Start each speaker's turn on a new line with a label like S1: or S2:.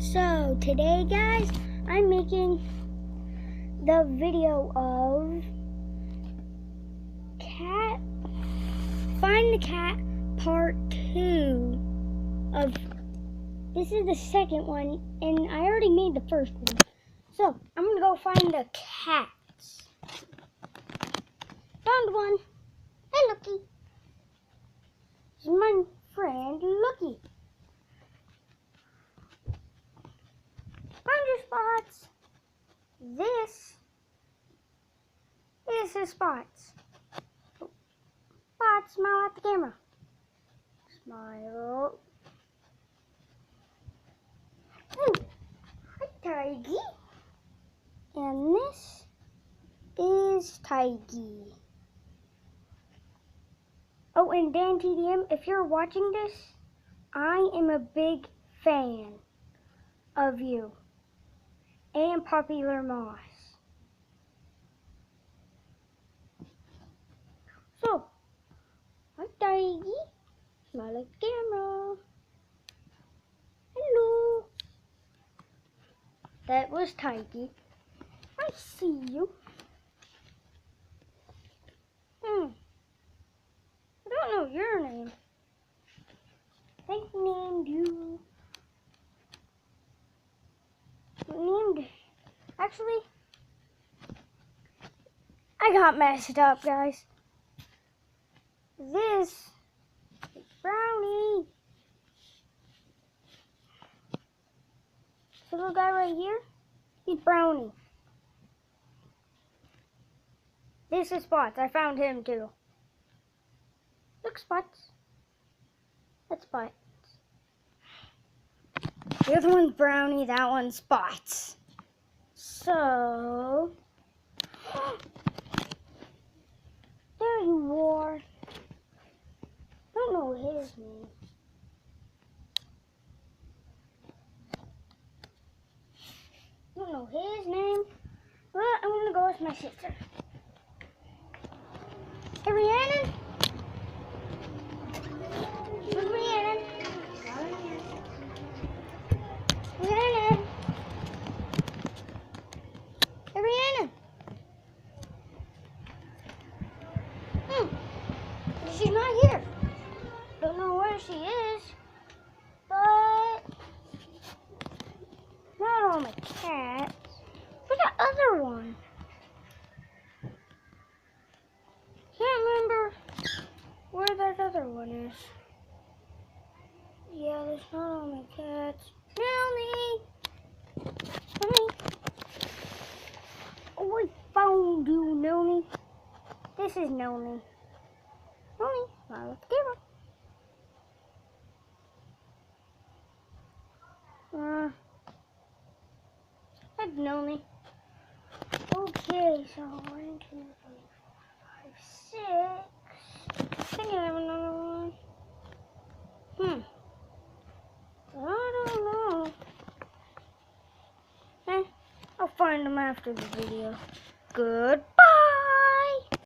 S1: So today, guys, I'm making the video of cat find the cat part 2 of this is the second one, and I already made the first one. So I'm gonna go find the cats. Found one. Hey, Looky. This is my friend Looky. Find your spots. This is his spots. Spots, smile at the camera. Smile. Hi, Tiggy. And this is Tiggy. Oh, and Dan TDM, if you're watching this, I am a big fan of you and Popular Moss. So, hi Tiggy. Smile at the camera. Hello. That was Tiggy. I see you. I don't know your name. I think named you. Actually, I got messed up, guys. This is Brownie. This little guy right here, he's Brownie. This is Spots. I found him too. Look, Spots. That's Spots. The other one's Brownie, that one's Spots. So, there you are. Don't know his name. Don't know his name, but I'm gonna go with my sister. Hey, Rhiannon. Where's Rhiannon? Rhiannon. Hey, Rhiannon. She's not here. Don't know where she is, but not all my cats. Where's that other one? Can't remember where that other one is. Yeah, there's not all my cats. Nelly! Nelly! Oh, I found you, Nelly. This is Nelly. Nelly, smile at the camera. That's Nelly. Okay, so 1, 2, 3, 4, 5, 6. I think I have another one. I don't know. I'll find them after the video. Good.